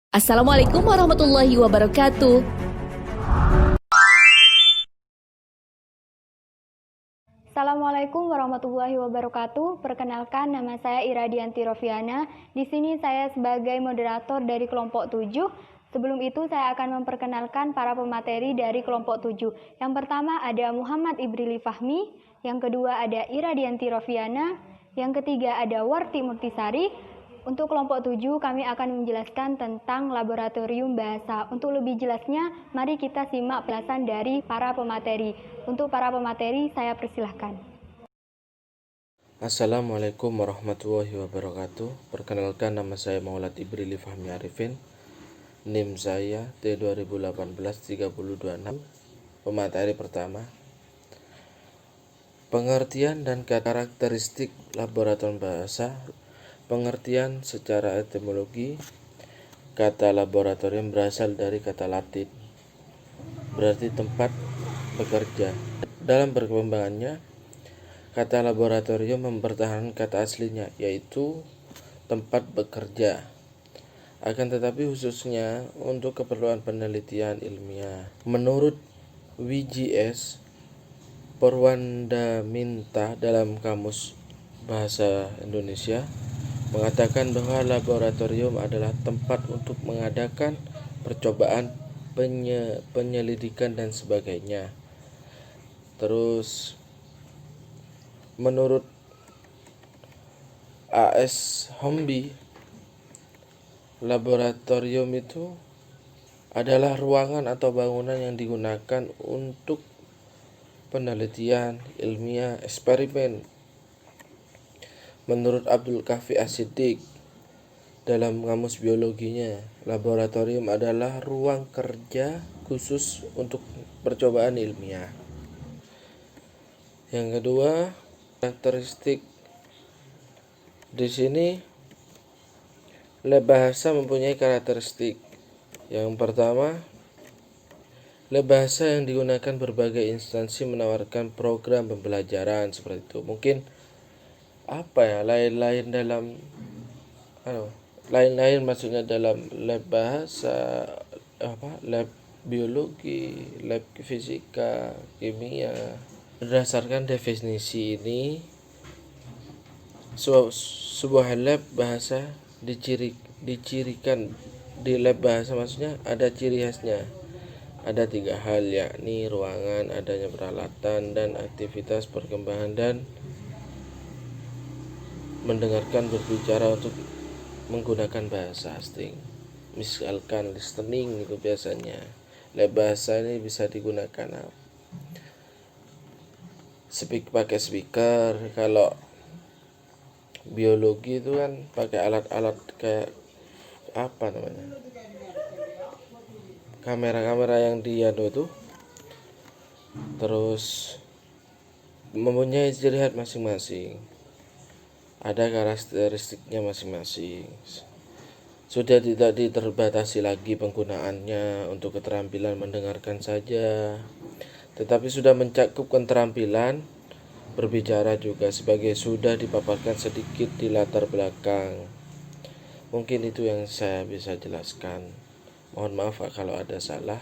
Assalamualaikum warahmatullahi wabarakatuh. Assalamualaikum warahmatullahi wabarakatuh. Perkenalkan, nama saya Iradianti Rofiana. Di sini saya sebagai moderator dari kelompok 7. Sebelum itu saya akan memperkenalkan para pemateri dari kelompok 7. Yang pertama ada Muhammad Ibrili Fahmi, yang kedua ada Iradianti Rofiana, yang ketiga ada Warti Murtisari. Untuk kelompok 7 kami akan menjelaskan tentang laboratorium bahasa. Untuk lebih jelasnya, mari kita simak penjelasan dari para pemateri. Untuk para pemateri, saya persilahkan. Assalamualaikum warahmatullahi wabarakatuh. Perkenalkan, nama saya Maulad Ibrili Fahmi Arifin. NIM saya T2018-3026. Pemateri pertama, pengertian dan karakteristik laboratorium bahasa. Pengertian secara etimologi, kata laboratorium berasal dari kata Latin, berarti tempat bekerja. Dalam perkembangannya, kata laboratorium mempertahankan kata aslinya, yaitu tempat bekerja. Akan tetapi khususnya untuk keperluan penelitian ilmiah. Menurut WGS Purwandaminta dalam Kamus Bahasa Indonesia mengatakan bahwa laboratorium adalah tempat untuk mengadakan percobaan, penyelidikan dan sebagainya. Terus menurut A.S. Hombi, laboratorium itu adalah ruangan atau bangunan yang digunakan untuk penelitian ilmiah, eksperimen. Menurut Abdul Kafi As-Siddiq dalam kamus biologinya, laboratorium adalah ruang kerja khusus untuk percobaan ilmiah. Yang kedua, karakteristik. Di sini lab bahasa mempunyai karakteristik. Yang pertama, lab bahasa yang digunakan berbagai instansi menawarkan program pembelajaran seperti itu. Mungkin lain-lain maksudnya dalam lab bahasa, lab biologi, lab fisika, kimia. Berdasarkan definisi ini, sebuah lab bahasa dicirikan. Di lab bahasa maksudnya ada ciri khasnya. Ada 3 hal, yakni ruangan, adanya peralatan, dan aktivitas perkembangan dan mendengarkan, berbicara untuk menggunakan bahasa asing. Misalkan listening itu biasanya. Lab bahasa ini bisa digunakan pakai speaker. Kalau biologi itu kan pakai alat-alat kayak kamera-kamera yang itu. Terus mempunyai ciri khas masing-masing, ada karakteristiknya masing-masing. Sudah tidak diterbatasi lagi penggunaannya untuk keterampilan mendengarkan saja, tetapi sudah mencakup keterampilan berbicara juga, sebagai sudah dipaparkan sedikit di latar belakang. Mungkin itu yang saya bisa jelaskan. Mohon maaf kalau ada salah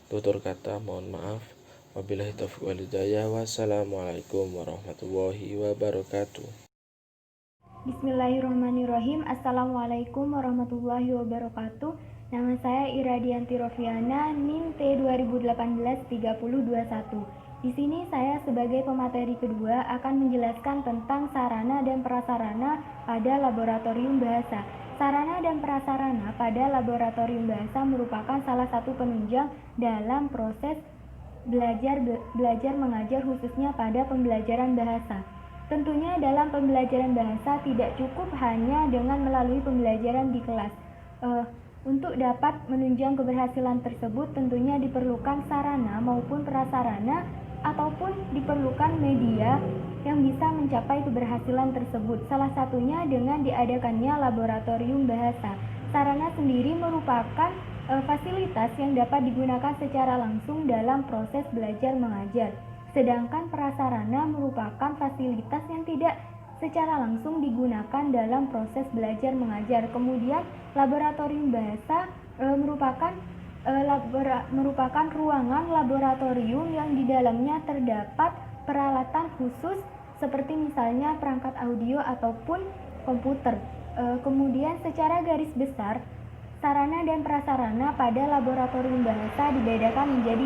tutur kata, mohon maaf. Wabillahi taufiq wal hidayah. Wassalamualaikum warahmatullahi wabarakatuh. Bismillahirrahmanirrahim. Assalamualaikum warahmatullahi wabarakatuh. Nama saya Iradianti Rofiana, NIM T2018-3021. Di sini saya sebagai pemateri kedua akan menjelaskan tentang sarana dan prasarana pada laboratorium bahasa. Sarana dan prasarana pada laboratorium bahasa merupakan salah satu penunjang dalam proses belajar mengajar, khususnya pada pembelajaran bahasa. Tentunya dalam pembelajaran bahasa tidak cukup hanya dengan melalui pembelajaran di kelas. Untuk dapat menunjang keberhasilan tersebut tentunya diperlukan sarana maupun prasarana ataupun diperlukan media yang bisa mencapai keberhasilan tersebut. Salah satunya dengan diadakannya laboratorium bahasa. Sarana sendiri merupakan fasilitas yang dapat digunakan secara langsung dalam proses belajar mengajar. Sedangkan prasarana merupakan fasilitas yang tidak secara langsung digunakan dalam proses belajar mengajar. Kemudian laboratorium bahasa merupakan ruangan laboratorium yang di dalamnya terdapat peralatan khusus seperti misalnya perangkat audio ataupun komputer. Kemudian secara garis besar, sarana dan prasarana pada laboratorium bahasa dibedakan menjadi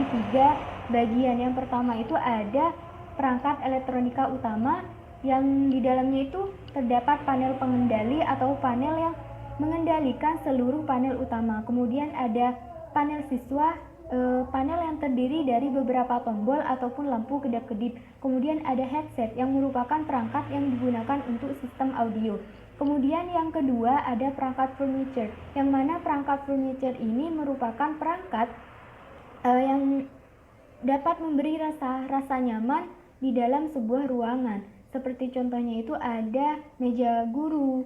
3 bagian. Yang pertama itu ada perangkat elektronika utama, yang di dalamnya itu terdapat panel pengendali atau panel yang mengendalikan seluruh panel utama. Kemudian ada panel siswa, panel yang terdiri dari beberapa tombol ataupun lampu kedap-kedip. Kemudian ada headset yang merupakan perangkat yang digunakan untuk sistem audio. Kemudian yang kedua ada perangkat furniture, yang mana perangkat furniture ini merupakan perangkat yang dapat memberi rasa nyaman di dalam sebuah ruangan. Seperti contohnya itu ada meja guru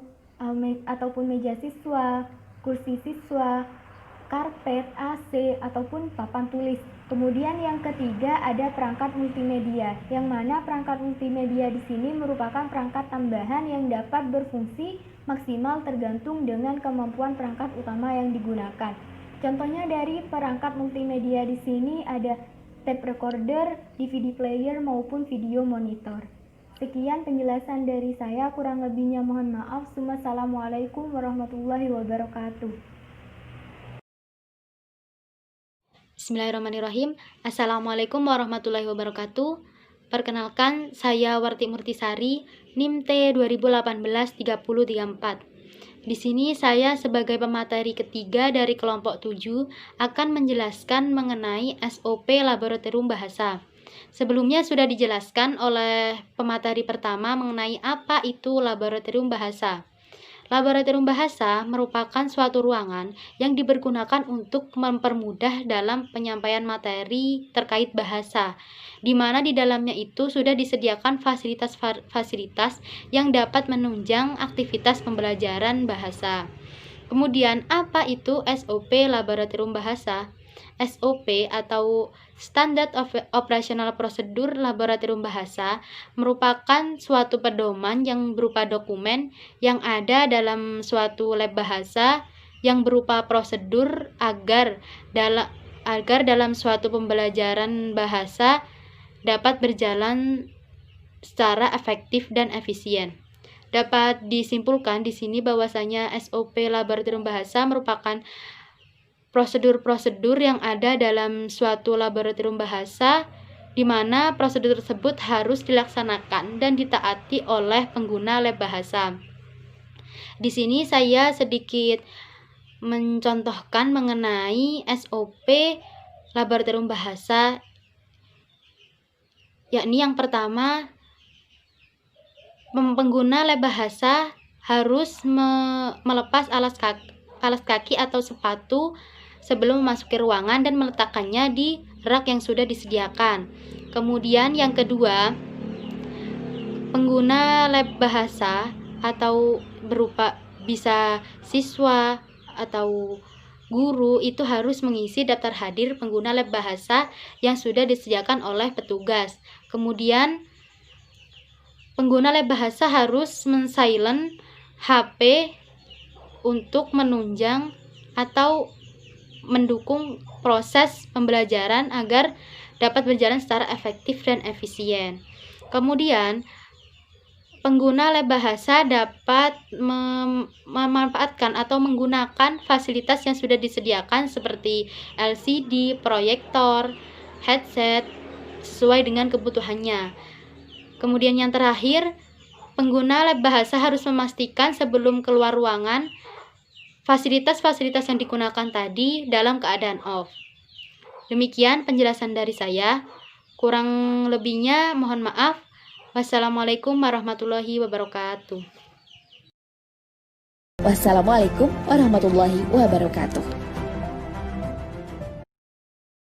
ataupun meja siswa, kursi siswa, karpet, AC, ataupun papan tulis. Kemudian yang ketiga ada perangkat multimedia, yang mana perangkat multimedia di sini merupakan perangkat tambahan yang dapat berfungsi maksimal tergantung dengan kemampuan perangkat utama yang digunakan. Contohnya dari perangkat multimedia di sini ada tape recorder, DVD player maupun video monitor. Sekian penjelasan dari saya, kurang lebihnya mohon maaf. Wassalamualaikum warahmatullahi wabarakatuh. Bismillahirrahmanirrahim. Assalamualaikum warahmatullahi wabarakatuh. Perkenalkan, saya Warti Murtisari, NIM T 2018-3034. Di sini saya sebagai pemateri ketiga dari kelompok 7 akan menjelaskan mengenai SOP Laboratorium Bahasa. Sebelumnya sudah dijelaskan oleh pemateri pertama mengenai apa itu Laboratorium Bahasa. Laboratorium bahasa merupakan suatu ruangan yang dipergunakan untuk mempermudah dalam penyampaian materi terkait bahasa, di mana di dalamnya itu sudah disediakan fasilitas-fasilitas yang dapat menunjang aktivitas pembelajaran bahasa. Kemudian, apa itu SOP Laboratorium Bahasa? SOP atau Standard Operational Procedure Laboratorium Bahasa merupakan suatu pedoman yang berupa dokumen yang ada dalam suatu lab bahasa yang berupa prosedur agar dalam suatu pembelajaran bahasa dapat berjalan secara efektif dan efisien. Dapat disimpulkan di sini bahwasanya SOP Laboratorium Bahasa merupakan prosedur-prosedur yang ada dalam suatu laboratorium bahasa, di mana prosedur tersebut harus dilaksanakan dan ditaati oleh pengguna lab bahasa. Di sini saya sedikit mencontohkan mengenai SOP Laboratorium Bahasa, yakni yang pertama, pengguna lab bahasa harus melepas alas kaki atau sepatu sebelum memasuki ruangan dan meletakkannya di rak yang sudah disediakan. Kemudian yang kedua, pengguna lab bahasa atau berupa bisa siswa atau guru itu harus mengisi daftar hadir pengguna lab bahasa yang sudah disediakan oleh petugas. Kemudian pengguna lab bahasa harus men-silent HP untuk menunjang atau mendukung proses pembelajaran agar dapat berjalan secara efektif dan efisien. Kemudian, pengguna lab bahasa dapat memanfaatkan atau menggunakan fasilitas yang sudah disediakan seperti LCD, proyektor, headset, sesuai dengan kebutuhannya. Kemudian yang terakhir, pengguna lab bahasa harus memastikan sebelum keluar ruangan fasilitas-fasilitas yang digunakan tadi dalam keadaan off. Demikian penjelasan dari saya. Kurang lebihnya mohon maaf. Wassalamualaikum warahmatullahi wabarakatuh. Wassalamualaikum warahmatullahi wabarakatuh.